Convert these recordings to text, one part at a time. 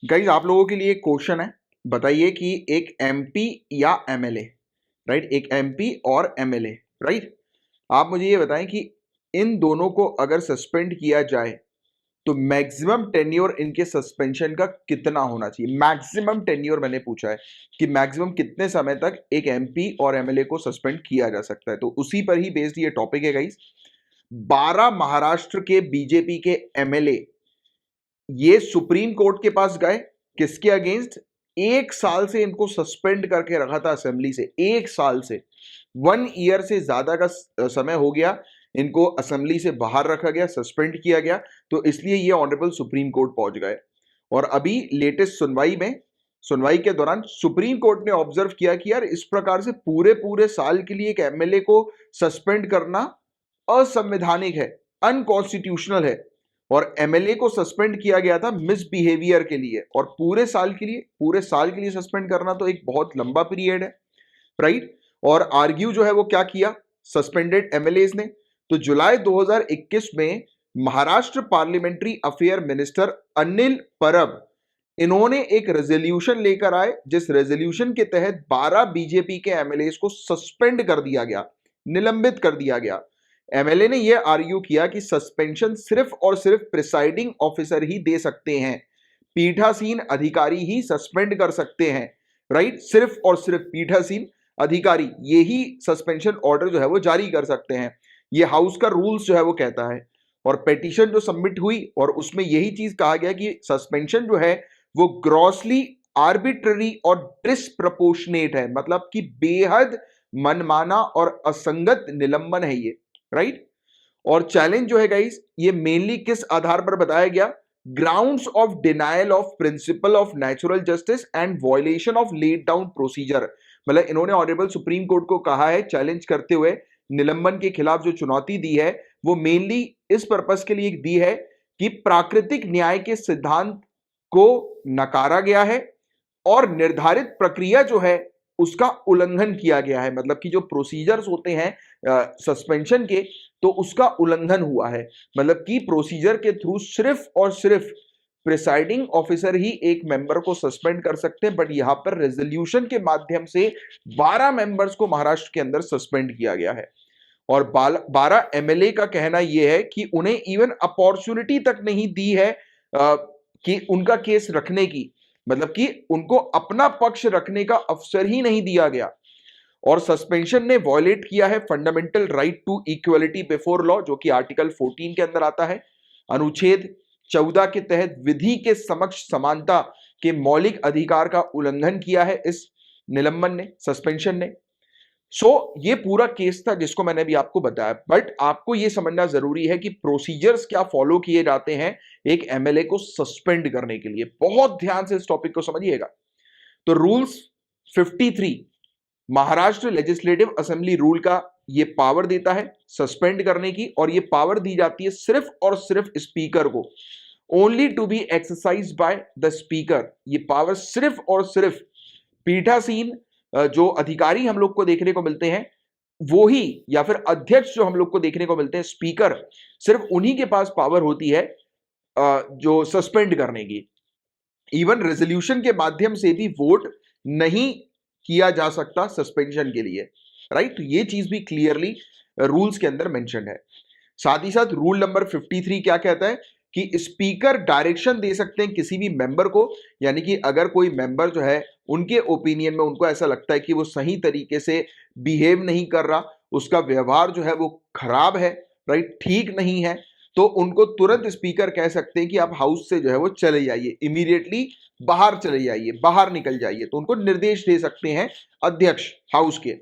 Guys आप लोगों के लिए एक क्वेश्चन है। बताइए कि एक एमपी या एमएलए, राइट, एक एमपी और एमएलए, राइट, आप मुझे ये बताएं कि इन दोनों को अगर सस्पेंड किया जाए तो मैक्सिमम टेन्योर इनके सस्पेंशन का कितना होना चाहिए। मैक्सिमम टेन्योर मैंने पूछा है कि मैक्सिमम कितने समय तक एक एमपी और एमएलए को सस्पेंड किया जा सकता है। तो उसी पर ही बेस्ड ये टॉपिक है गाइज। 12 महाराष्ट्र के बीजेपी के एमएलए ये सुप्रीम कोर्ट के पास गए। किसके अगेंस्ट? 1 साल से इनको सस्पेंड करके रखा था असेंबली से। 1 साल से, 1 ईयर से ज्यादा का समय हो गया, इनको असेंबली से बाहर रखा गया, सस्पेंड किया गया। तो इसलिए ये ऑनरेबल सुप्रीम कोर्ट पहुंच गए। और अभी लेटेस्ट सुनवाई के दौरान सुप्रीम कोर्ट ने ऑब्जर्व किया कि यार इस प्रकार से पूरे पूरे साल के लिए एक एमएलए को सस्पेंड करना असंवैधानिक है, अनकॉन्स्टिट्यूशनल है। और एमएलए को सस्पेंड किया गया था मिसबिहेवियर के लिए, और पूरे साल के लिए सस्पेंड करना तो एक बहुत लंबा पीरियड है, राइट। और आर्ग्यू जो है वो क्या किया सस्पेंडेड एमएलए ने? तो जुलाई 2021 में Maharashtra parliamentary affair minister Anil Parab, इन्होंने एक रेजोल्यूशन लेकर आए जिस रेजोल्यूशन के तहत 12 बीजेपी के एमएलए को सस्पेंड कर दिया गया, निलंबित कर दिया गया। एमएलए ने यह आर्ग्यू किया कि सस्पेंशन सिर्फ और सिर्फ प्रिसाइडिंग ऑफिसर ही दे सकते हैं, पीठासीन अधिकारी ही सस्पेंड कर सकते हैं, राइट। सिर्फ और सिर्फ पीठासीन अधिकारी ये ही सस्पेंशन ऑर्डर जो है वो जारी कर सकते हैं। ये हाउस का रूल्स जो है वो कहता है। और पेटिशन जो सबमिट हुई और उसमें यही चीज कहा गया कि सस्पेंशन जो है वो ग्रॉसली आर्बिट्ररी और डिसप्रपोर्शनेट है, मतलब कि बेहद मनमाना और असंगत निलंबन है ये, राइट। और चैलेंज जो है गाइस ये मेनली किस आधार पर बताया गया? Grounds of denial of principle of natural justice and violation of laid down procedure. मतलब इन्होंने ऑनरेबल सुप्रीम कोर्ट को कहा है चैलेंज करते हुए, निलंबन के खिलाफ जो चुनौती दी है वो मेनली इस पर्पस के लिए दी है कि प्राकृतिक न्याय के सिद्धांत को नकारा गया है और निर्धारित प्रक्रिया जो है उसका उल्लंघन किया गया है। मतलब कि जो प्रोसीजर्स होते हैं सस्पेंशन के, तो उसका उल्लंघन हुआ है। मतलब कि प्रोसीजर के थ्रू सिर्फ और सिर्फ प्रिसाइडिंग ऑफिसर ही एक मेंबर को सस्पेंड कर सकते हैं, बट यहां पर रेजोल्यूशन के माध्यम से 12 मेंबर्स को महाराष्ट्र के अंदर सस्पेंड किया गया है। और 12 एमएलए का कहना यह है कि उन्हें इवन अपॉर्चुनिटी तक नहीं दी है कि उनका केस रखने की, मतलब कि उनको अपना पक्ष रखने का अवसर ही नहीं दिया गया। और सस्पेंशन ने वॉयलेट किया है fundamental right to equality before law, जो कि आर्टिकल 14 के अंदर आता है। अनुच्छेद 14 के तहत विधि के समक्ष समानता के मौलिक अधिकार का उल्लंघन किया है इस निलंबन ने, सस्पेंशन ने। ये पूरा केस था जिसको मैंने भी आपको बताया। बट आपको यह समझना जरूरी है कि प्रोसीजर्स क्या फॉलो किए जाते हैं एक एमएलए को सस्पेंड करने के लिए। बहुत ध्यान से इस टॉपिक को समझिएगा। तो rules 53 Maharashtra legislative assembly rule का ये पावर देता है सस्पेंड करने की, और ये पावर दी जाती है सिर्फ और सिर्फ स्पीकर को, only to be exercise by the speaker. ये पावर सिर्फ और सिर्फ पीठासीन जो अधिकारी हम लोग को देखने को मिलते हैं वो ही, या फिर अध्यक्ष जो हम लोग को देखने को मिलते हैं स्पीकर, सिर्फ उन्हीं के पास पावर होती है जो सस्पेंड करने की। इवन रेजोल्यूशन के माध्यम से भी वोट नहीं किया जा सकता सस्पेंशन के लिए, राइट। तो ये चीज भी क्लियरली रूल्स के अंदर मेंशन है। साथ ही साथ रूल नंबर 53 क्या कहता है कि स्पीकर डायरेक्शन दे सकते हैं किसी भी मेंबर को, यानी कि अगर कोई मेंबर जो है उनके ओपिनियन में उनको ऐसा लगता है कि वो सही तरीके से बिहेव नहीं कर रहा, उसका व्यवहार जो है वो खराब है, राइट, ठीक नहीं है, तो उनको तुरंत स्पीकर कह सकते हैं कि आप हाउस से जो है वो चले जाइए, इमीडिएटली बाहर चले जाइए, बाहर निकल जाइए। तो उनको निर्देश दे सकते हैं अध्यक्ष हाउस के।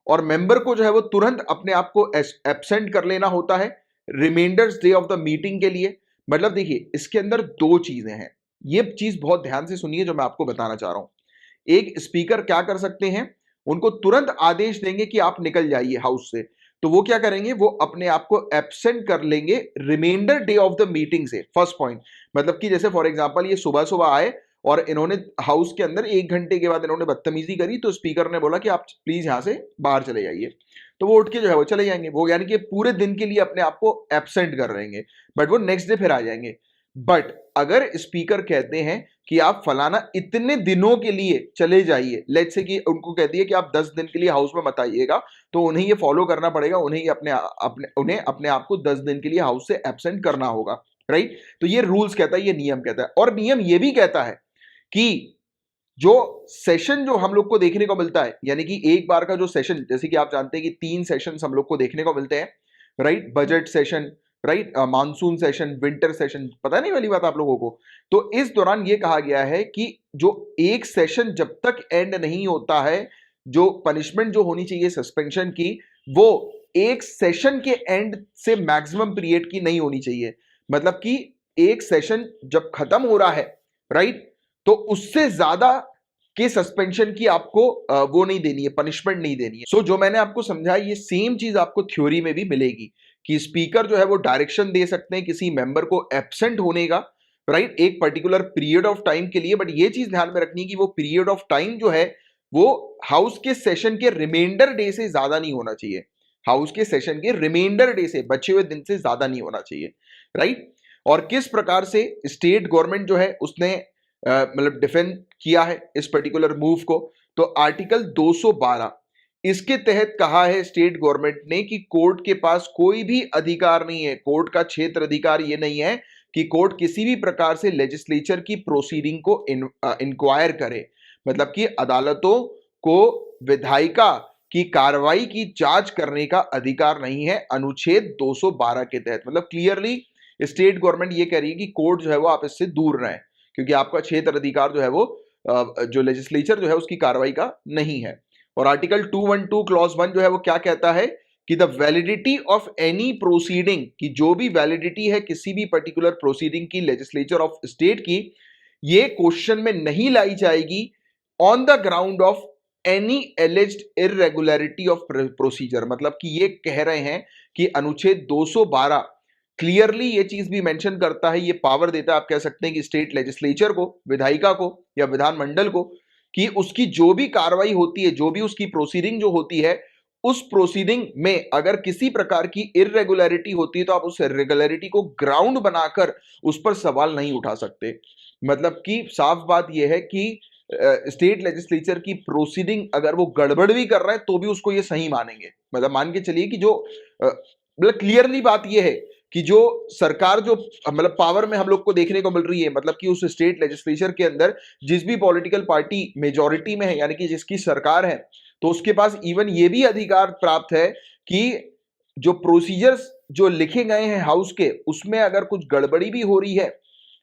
और मेंबर को जो है वो तुरंत अपने आप को एब्सेंट कर लेना होता है reminders day of the meeting के लिए। मतलब देखिए इसके अंदर दो चीजें हैं, ये चीज बहुत ध्यान से सुनिए जो मैं आपको बताना चाह रहा हूं। एक स्पीकर क्या कर सकते हैं, उनको तुरंत आदेश देंगे कि आप निकल जाइए हाउस से, तो वो क्या करेंगे, वो अपने आप को एब्सेंट कर लेंगे reminder day of the meeting से। फर्स्ट पॉइंट, मतलब कि जैसे फॉर एग्जांपल ये सुबह सुबह आए और इन्होंने हाउस के अंदर 1 घंटे के बाद इन्होंने बदतमीजी करी, तो स्पीकर ने बोला कि आप प्लीज यहां से बाहर चले जाइए, तो वो उठ के जो है वो चले जाएंगे। वो यानी कि पूरे दिन के लिए अपने आप को एब्सेंट कर रहेंगे, बट वो नेक्स्ट डे फिर आ जाएंगे। बट अगर स्पीकर कहते हैं कि आप फलाना इतने दिनों के लिए चले जाइए, लेट्स से कि उनको कह दिए कि आप 10 दिन के लिए हाउस में मत आइएगा, तो उन्हें ये फॉलो करना पड़ेगा, उन्हें अपने आप को 10 दिन के लिए हाउस से एब्सेंट करना होगा, राइट। तो ये रूल्स कहता है, ये नियम कहता है। और नियम ये भी कहता है कि जो सेशन जो हम लोग को देखने को मिलता है, यानी कि एक बार का जो सेशन, जैसे कि आप जानते हैं कि 3 सेशंस हम लोग को देखने को मिलते हैं, right. Budget session, right, monsoon session, winter session, पता नहीं वाली बात आप लोगों को। तो इस दौरान ये कहा गया है कि जो एक सेशन जब तक एंड नहीं होता है, जो पनिशमेंट जो होनी चाहिए सस्पेंशन की, वो एक सेशन के एंड से मैक्सिमम पीरियड की नहीं होनी चाहिए। मतलब कि एक सेशन जब खत्म हो रहा है, राइट, तो उससे ज्यादा के सस्पेंशन की आपको वो नहीं देनी है, पनिशमेंट नहीं देनी है। सो जो मैंने आपको समझाया, ये सेम चीज आपको थ्योरी में भी मिलेगी कि स्पीकर जो है वो डायरेक्शन दे सकते हैं किसी मेंबर को एब्सेंट होने का, राइट, एक पर्टिकुलर पीरियड ऑफ टाइम के लिए। बट ये चीज ध्यान में रखनी है कि वो पीरियड ऑफ टाइम जो है वो हाउस के सेशन के रिमाइंडर डे से ज्यादा नहीं होना चाहिए। हाउस के सेशन के रिमाइंडर डे से, बचे हुए दिन से ज्यादा नहीं होना चाहिए, राइट। और किस प्रकार से स्टेट गवर्नमेंट जो है उसने मतलब डिफेंड किया है इस पर्टिकुलर मूव को, तो आर्टिकल 212 इसके तहत कहा है स्टेट गवर्नमेंट ने कि कोर्ट के पास कोई भी अधिकार नहीं है, कोर्ट का क्षेत्र अधिकार ये नहीं है कि कोर्ट किसी भी प्रकार से लेजिस्लेचर की प्रोसीडिंग को इंक्वायर करे। मतलब कि अदालतों को विधायिका की कार्रवाई की जांच करने का अधिकार नहीं है अनुच्छेद 212 के तहत। मतलब क्लियरली स्टेट गवर्नमेंट ये कह रही है कि कोर्ट जो है वो आप इससे दूर रहें, क्योंकि आपका क्षेत्र अधिकार जो है वो जो लेजिस्लेचर जो है उसकी कार्रवाई का नहीं है। और आर्टिकल 212 क्लॉज 1 जो है वो क्या कहता है कि the validity of any proceeding, की जो भी वैलिडिटी है किसी भी पर्टिकुलर प्रोसीडिंग की लेजिस्लेचर ऑफ स्टेट की, ये क्वेश्चन में नहीं लाई जाएगी on the ground of any एलिज्ड irregularity of procedure. मतलब कि ये कह रहे हैं कि अनुच्छेद 212 क्लियरली ये चीज भी मेंशन करता है, ये पावर देता है, आप कह सकते हैं कि स्टेट लेजिस्लेचर को, विधायिका को या विधानमंडल को, कि उसकी जो भी कार्रवाई होती है, जो भी उसकी प्रोसीडिंग जो होती है, उस प्रोसीडिंग में अगर किसी प्रकार की इरेगुलरिटी होती है तो आप उस इरेगुलरिटी को ग्राउंड बनाकर उस पर सवाल नहीं उठा सकते। मतलब कि साफ बात यह है कि स्टेट लेजिस्लेचर की प्रोसीडिंग अगर वो गड़बड़ भी कर रहा है तो भी उसको ये सही मानेंगे। मतलब मान के चलिए कि जो मतलब क्लियरली बात यह है कि जो सरकार जो मतलब पावर में हम लोग को देखने को मिल रही है, मतलब कि उस स्टेट लेजिस्लेचर के अंदर जिस भी पॉलिटिकल पार्टी मेजॉरिटी में है, यानी कि जिसकी सरकार है, तो उसके पास इवन ये भी अधिकार प्राप्त है कि जो प्रोसीजर्स जो लिखे गए हैं हाउस के, उसमें अगर कुछ गड़बड़ी भी हो रही है,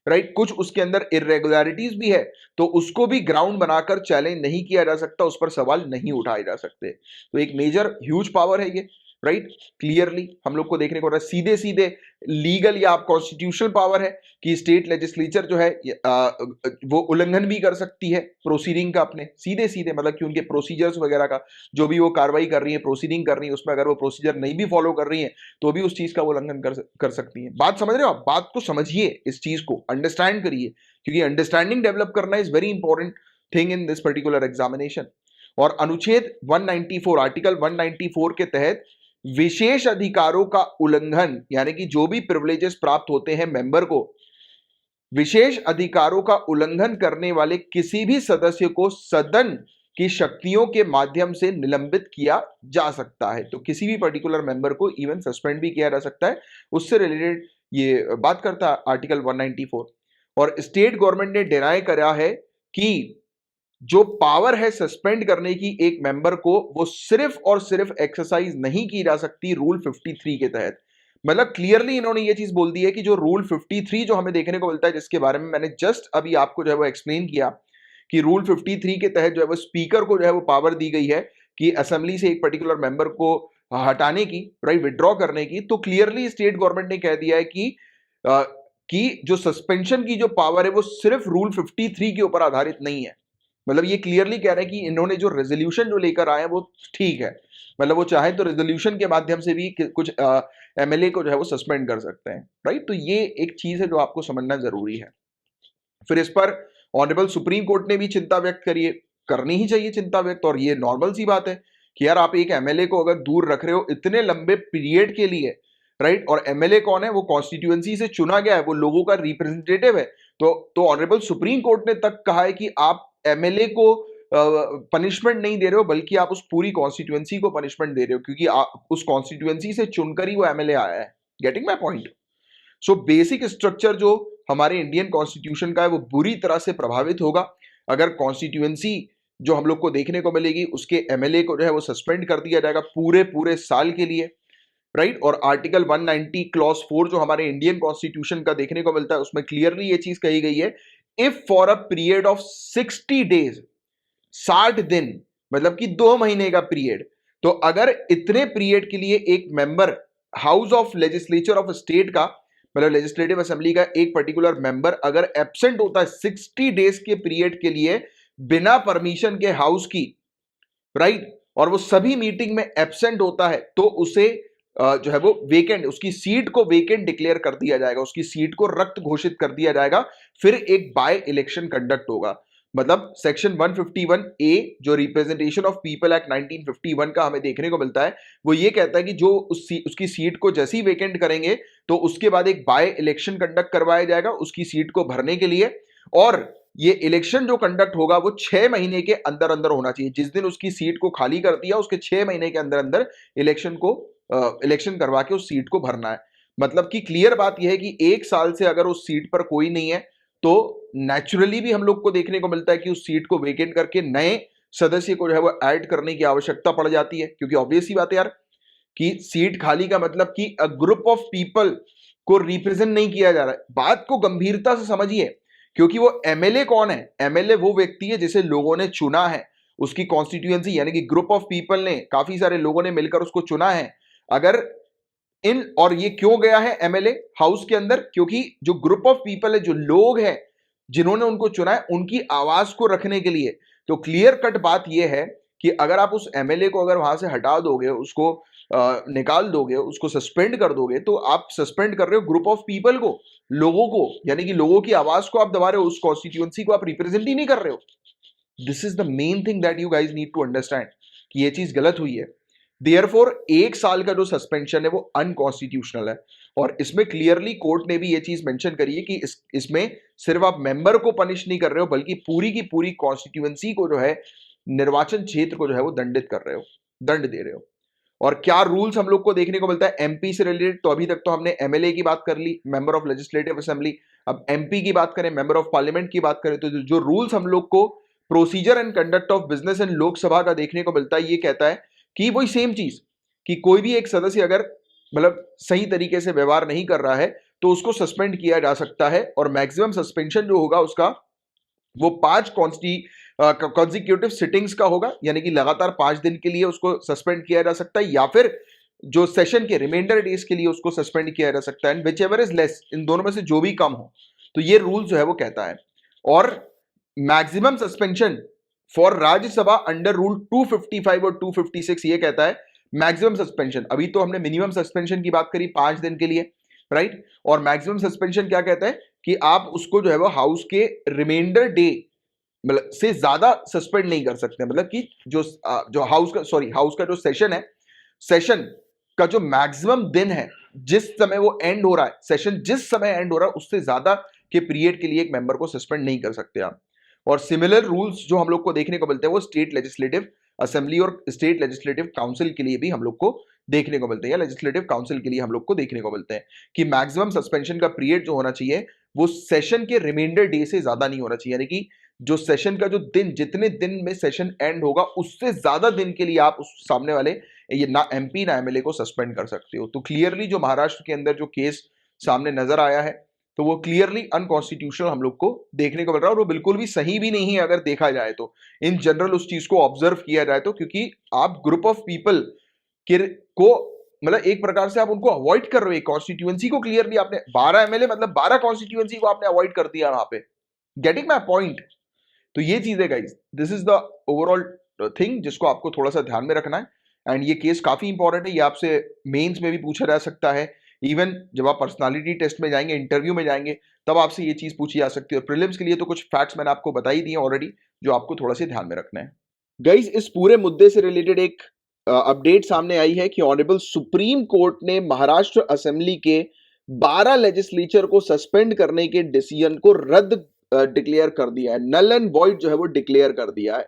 राइट, कुछ उसके अंदर इरेगुलरिटीज भी है, तो उसको भी ग्राउंड बनाकर चैलेंज नहीं किया जा सकता, उस पर सवाल नहीं उठाए जा सकते। तो एक मेजर ह्यूज पावर है ये, राइट। क्लियरली हम लोग को देखने को रहा है, सीधे सीधे लीगल या कॉन्स्टिट्यूशनल पावर है कि स्टेट लेजिस्लेचर जो है वो उल्लंघन भी कर सकती है प्रोसीडिंग का अपने, सीधे सीधे, मतलब कि उनके प्रोसीजर्स वगैरह का जो भी वो कार्रवाई कर रही है, प्रोसीडिंग कर रही है, उसमें अगर वो प्रोसीजर नहीं भी फॉलो कर रही है तो भी उस चीज का वो उल्लंघन कर सकती है। बात समझ रहे हो आप? बात को समझिए, इस चीज को अंडरस्टैंड करिए, क्योंकि अंडरस्टैंडिंग डेवलप करना is very important thing in this particular examination. और अनुच्छेद 194, आर्टिकल 194 के तहत विशेष अधिकारों का उल्लंघन, यानी कि जो भी प्रिविलेजेस प्राप्त होते हैं मेंबर को, विशेष अधिकारों का उल्लंघन करने वाले किसी भी सदस्य को सदन की शक्तियों के माध्यम से निलंबित किया जा सकता है। तो किसी भी पर्टिकुलर मेंबर को इवन सस्पेंड भी किया जा सकता है, उससे रिलेटेड ये बात करता है आर्टिकल 194। और स्टेट गवर्नमेंट ने डिनाई करा है कि जो पावर है सस्पेंड करने की एक मेंबर को, वो सिर्फ और सिर्फ एक्सरसाइज नहीं की जा सकती रूल 53 के तहत। मतलब क्लियरली इन्होंने ये चीज बोल दी है कि जो रूल 53 जो हमें देखने को मिलता है, जिसके बारे में मैंने जस्ट अभी आपको जो है वो एक्सप्लेन किया कि रूल 53 के तहत जो है वो स्पीकर को जो है वो पावर दी गई है कि असेंबली से एक पर्टिकुलर मेंबर को हटाने की, राइट, विड्रॉ करने की। तो क्लियरली स्टेट गवर्नमेंट ने कह दिया है कि जो सस्पेंशन की जो पावर है वो सिर्फ रूल 53 के ऊपर आधारित नहीं है। मतलब ये क्लियरली कह रहे हैं कि इन्होंने जो रेजोल्यूशन जो लेकर आए हैं वो ठीक है, मतलब वो चाहे तो रेजोल्यूशन के माध्यम से भी कुछ एमएलए को जो है वो सस्पेंड कर सकते हैं, राइट। तो ये एक चीज है जो आपको समझना जरूरी है। फिर इस पर ऑनरेबल सुप्रीम कोर्ट ने भी चिंता व्यक्त करी है, करनी ही चाहिए चिंता व्यक्त, और ये नॉर्मल सी बात है कि यार आप एक एमएलए को अगर दूर रख रहे हो इतने लंबे पीरियड के लिए, राइट, और एमएलए कौन है? वो कॉन्स्टिट्यूएंसी से चुना गया है, वो लोगों का रिप्रेजेंटेटिव है, तो ऑनरेबल सुप्रीम कोर्ट ने तक कहा है कि आप एमएलए को पनिशमेंट नहीं दे रहे हो, बल्कि आप उस पूरी कॉन्स्टिट्यूएंसी को पनिशमेंट दे रहे हो, क्योंकि आप उस कॉन्स्टिट्यूएंसी से चुनकर ही वो एमएलए आया है। Getting my point? So basic structure जो हमारे इंडियन कॉन्स्टिट्यूशन का है वो बुरी तरह से प्रभावित होगा अगर कॉन्स्टिट्यूएंसी जो हम लोग को देखने को मिलेगी उसके एमएलए को जो है वो सस्पेंड कर दिया जाएगा पूरे पूरे साल के लिए, राइट। और आर्टिकल 190 क्लॉज 4 जो हमारे इंडियन कॉन्स्टिट्यूशन का देखने को मिलता है उसमें क्लियरली ये चीज कही गई है, if for a period of 60 days, 60 दिन, मतलब कि 2 महीने का पीरियड, तो अगर इतने पीरियड के लिए एक member house of legislature of state का, मतलब लेजिस्लेटिव असेंबली का एक पर्टिकुलर मेंबर अगर एब्सेंट होता है 60 डेज के पीरियड के लिए बिना परमिशन के हाउस की, राइट, और वो सभी मीटिंग में एब्सेंट होता है, तो उसे जो है वो वेकेंट, उसकी सीट को वेकेंट डिक्लेयर कर दिया जाएगा, उसकी सीट को रक्त घोषित कर दिया जाएगा, फिर एक बाय इलेक्शन कंडक्ट होगा। मतलब सेक्शन 151 ए जो रिप्रेजेंटेशन ऑफ पीपल एक्ट 1951 का हमें देखने को मिलता है, वो ये कहता है कि जो उसकी सीट को जैसे ही वेकेंट करेंगे तो उसके बाद एक बाय इलेक्शन कंडक्ट करवाया जाएगा उसकी सीट को भरने के लिए, और ये इलेक्शन जो कंडक्ट होगा वो 6 महीने के अंदर अंदर होना चाहिए। जिस दिन उसकी सीट को खाली कर दिया उसके 6 महीने के अंदर अंदर इलेक्शन करवा के उस सीट को भरना है। मतलब कि क्लियर बात यह है कि 1 साल से अगर उस सीट पर कोई नहीं है तो नेचुरली भी हम लोग को देखने को मिलता है कि उस सीट को वेकेंट करके नए सदस्य को जो है वो ऐड करने की आवश्यकता पड़ जाती है, क्योंकि ऑब्वियस ही बात है यार कि सीट खाली का मतलब कि अ ग्रुप ऑफ पीपल को रिप्रेजेंट नहीं किया जा रहा है। बात को गंभीरता से समझिए, क्योंकि वो एमएलए कौन है? एमएलए वो व्यक्ति है जिसे लोगों ने चुना है, उसकी कॉन्स्टिट्यूएंसी यानी कि ग्रुप ऑफ पीपल ने, काफी सारे लोगों ने मिलकर उसको चुना है। अगर और ये क्यों गया है एमएलए हाउस के अंदर? क्योंकि जो ग्रुप ऑफ पीपल है, जो लोग हैं जिन्होंने उनको चुना है, उनकी आवाज को रखने के लिए। तो क्लियर कट बात यह है कि अगर आप उस एमएलए को अगर वहां से हटा दोगे, उसको निकाल दोगे, उसको सस्पेंड कर दोगे, तो आप सस्पेंड कर रहे हो ग्रुप ऑफ पीपल को, लोगों को, यानी कि लोगों की आवाज को आप दबा रहे हो, उस कॉन्स्टिट्यूएंसी को आप रिप्रेजेंट ही नहीं कर रहे हो। This is the main thing that you guys need to understand कि ये चीज गलत हुई है। देयरफॉर 1 साल का जो सस्पेंशन है वो अनकॉन्स्टिट्यूशनल है, और इसमें क्लियरली कोर्ट ने भी ये चीज मेंशन करी है कि इसमें सिर्फ आप मेंबर को पनिश नहीं कर रहे हो, बल्कि पूरी की पूरी कॉन्स्टिट्यूएंसी को जो है, निर्वाचन क्षेत्र को जो है वो दंडित कर रहे हो, दंड दे रहे हो। और क्या रूल्स हम लोग को देखने को मिलता है एमपी से रिलेटेड? तो अभी तक तो हमने एमएलए की बात कर ली, मेंबर ऑफ लेजिस्लेटिव असेंबली। अब एमपी की बात करें, मेंबर ऑफ पार्लियामेंट की बात करें, तो जो रूल्स हम लोग को procedure and conduct of business and Lok Sabha का देखने को मिलता है, ये कहता है कि वही सेम चीज कि कोई भी एक सदस्य अगर मतलब सही तरीके से व्यवहार नहीं कर रहा है तो उसको सस्पेंड किया जा सकता है, और मैक्सिमम सस्पेंशन जो होगा उसका वो 5 कॉन्जिक्यूटिव सिटिंग्स का होगा, यानी कि लगातार 5 दिन के लिए उसको सस्पेंड किया जा सकता है, या फिर जो सेशन के रिमाइंडर डेज के लिए उसको सस्पेंड किया जा सकता है, विच एवर इज लेस, इन दोनों में से जो भी कम हो। तो ये रूल जो है वो कहता है। और maximum suspension for Rajya Sabha under rule 255 और 256 ये कहता है मैक्सिमम सस्पेंशन। अभी तो हमने मिनिमम सस्पेंशन की बात करी 5 दिन के लिए, राइट, और मैक्सिमम सस्पेंशन क्या कहता है कि आप उसको जो है वो हाउस के रिमाइंडर डे मतलब से ज्यादा सस्पेंड नहीं कर सकते। मतलब कि जो हाउस का जो सेशन है, सेशन का जो मैक्सिमम दिन है, जिस समय वो एंड हो रहा है, सेशन जिस समय एंड हो रहा है उससे ज्यादा के पीरियड के लिए एक मेंबर को सस्पेंड नहीं कर सकते आप। और सिमिलर रूल्स जो हम लोग को देखने को मिलते हैं वो स्टेट लेजिस्लेटिव असेंबली और स्टेट लेजिस्लेटिव काउंसिल के लिए भी हम लोग को देखने को मिलते हैं, या लेजिस्लेटिव काउंसिल के लिए हम लोग को देखने को मिलते हैं कि मैक्सिमम सस्पेंशन का पीरियड जो होना चाहिए वो सेशन के रिमाइंडर डे से ज्यादा नहीं होना चाहिए, यानी कि जो सेशन का जो दिन, जितने दिन में सेशन एंड होगा उससे ज्यादा दिन के लिए आप उस सामने वाले ये ना एमपी ना एमएलए को सस्पेंड कर सकते हो। तो क्लियरली जो महाराष्ट्र के अंदर जो केस सामने नजर आया है तो वो क्लियरली अनकॉन्स्टिट्यूशनल हम लोग को देखने को मिल रहा है, और वो बिल्कुल भी सही भी नहीं है अगर देखा जाए तो, इन जनरल उस चीज को ऑब्जर्व किया जाए तो, क्योंकि आप ग्रुप ऑफ पीपल को मतलब एक प्रकार से आप उनको अवॉइड कर रहे हो। कॉन्स्टिट्यूएंसी को क्लियरली आपने 12 एमएलए मतलब 12 कॉन्स्टिट्यूएंसी को आपने अवॉइड कर दिया वहां पे। Getting my point? तो ये चीज है guys, this is the overall thing जिसको आपको थोड़ा सा ध्यान में रखना है। एंड ये केस काफी इंपॉर्टेंट है, ये आपसे मेंस में भी पूछा जा सकता है, इवन जब आप पर्सनालिटी टेस्ट में जाएंगे, इंटरव्यू में जाएंगे, तब आपसे ये चीज पूछी जा सकती है। और प्रीलिम्स के लिए तो कुछ फैक्ट्स मैंने आपको बता ही दिए ऑलरेडी, जो आपको थोड़ा सा ध्यान में रखना है। गाइस, इस पूरे मुद्दे से रिलेटेड एक अपडेट सामने आई है कि ऑनरेबल सुप्रीम कोर्ट ने महाराष्ट्र असेंबली के 12 लेजिस्लेचर को सस्पेंड करने के डिसीजन को रद्द डिक्लेयर कर दिया है, नल एंड वॉइड जो है वो डिक्लेयर कर दिया है।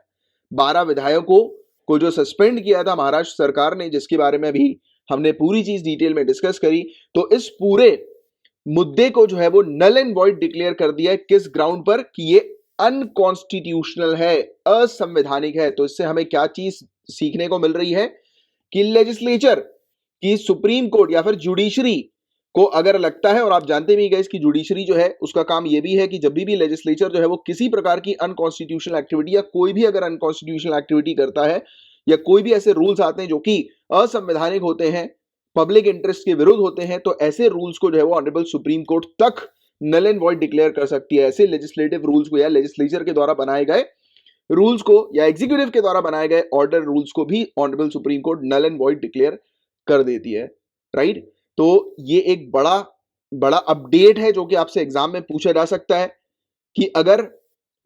12 विधायकों को जो सस्पेंड किया था महाराष्ट्र सरकार ने, जिसके बारे में भी हमने पूरी चीज डिटेल में डिस्कस करी, तो इस पूरे मुद्दे को जो है वो नल एंड वॉइड डिक्लेयर कर दिया है। किस ग्राउंड पर? कि ये अनकॉन्स्टिट्यूशनल है, असंवैधानिक है। तो इससे हमें क्या चीज सीखने को मिल रही है कि लेजिस्लेचर की सुप्रीम कोर्ट या फिर जुडिशरी को अगर लगता है, और आप जानते भी गए कि जुडिशरी जो है उसका काम यह भी है कि जब भी लेजिस्लेचर जो है वो किसी प्रकार की अनकॉन्स्टिट्यूशनल एक्टिविटी या कोई भी अगर अनकॉन्स्टिट्यूशनल एक्टिविटी करता है या कोई भी ऐसे रूल्स आते हैं जो कि असंवैधानिक होते हैं, पब्लिक इंटरेस्ट के विरुद्ध होते हैं, तो ऐसे रूल्स को जो है वो ऑनरेबल सुप्रीम कोर्ट तक नल एंड वॉइड डिक्लेयर कर सकती है। ऐसे लेजिस्लेटिव रूल्स को या लेजिस्लेचर के द्वारा बनाए गए रूल्स को या एग्जीक्यूटिव के द्वारा बनाए गए ऑर्डर रूल्स को भी honourable supreme court null and void declare कर देती है, राइट। तो ये एक बड़ा बड़ा अपडेट है जो कि आपसे एग्जाम में पूछा जा सकता है कि अगर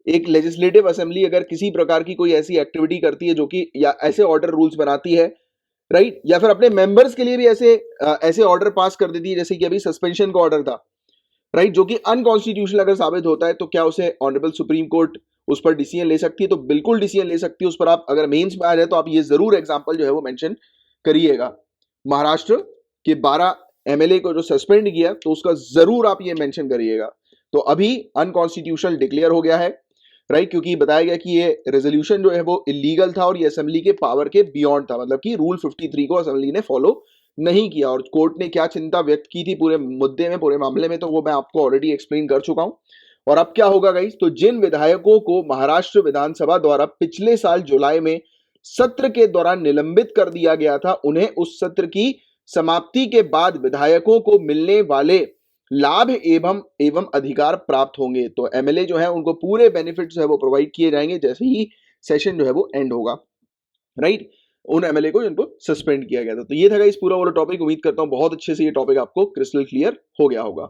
एक लेजिस्लेटिव असेंबली अगर किसी प्रकार की कोई ऐसी एक्टिविटी करती है जो कि या ऐसे ऑर्डर रूल्स बनाती है, राइट, या फिर अपने मेंबर्स के लिए भी ऐसे ऑर्डर पास कर देती है, जैसे कि अभी सस्पेंशन का ऑर्डर था, राइट, जो कि अनकॉन्स्टिट्यूशनल अगर साबित होता है, तो क्या उसे ऑनरेबल सुप्रीम कोर्ट उस पर डिसीजन ले सकती है? तो बिल्कुल डिसीजन ले सकती है उस पर। आप अगर मेंस में आ जाए तो आप ये जरूर एग्जांपल जो है वो मेंशन करिएगा। महाराष्ट्र के 12 एमएलए को जो सस्पेंड किया, तो उसका जरूर आप ये मेंशन करिएगा। तो अभी अनकॉन्स्टिट्यूशनल डिक्लेयर हो गया है, राइट, क्योंकि बताया गया कि ये रेजोल्यूशन जो है वो इलीगल था और ये असेंबली के पावर के बियॉन्ड था, मतलब कि रूल 53 को असेंबली ने फॉलो नहीं किया। और कोर्ट ने क्या चिंता व्यक्त की थी पूरे मुद्दे में, पूरे मामले में, तो वो मैं आपको ऑलरेडी एक्सप्लेन कर चुका हूं। और अब क्या होगा गाइस, तो जिन विधायकों को महाराष्ट्र विधानसभा द्वारा पिछले साल जुलाई में सत्र के दौरान निलंबित कर दिया गया था, उन्हें उस सत्र की समाप्ति के बाद विधायकों को मिलने वाले लाभ एवं अधिकार प्राप्त होंगे। तो एमएलए जो है उनको पूरे बेनिफिट जो है वो प्रोवाइड किए जाएंगे जैसे ही सेशन जो है वो एंड होगा, राइट, उन एमएलए को जिनको सस्पेंड किया गया था। तो ये था इस पूरा वाला टॉपिक। उम्मीद करता हूं बहुत अच्छे से ये टॉपिक आपको क्रिस्टल क्लियर हो गया होगा।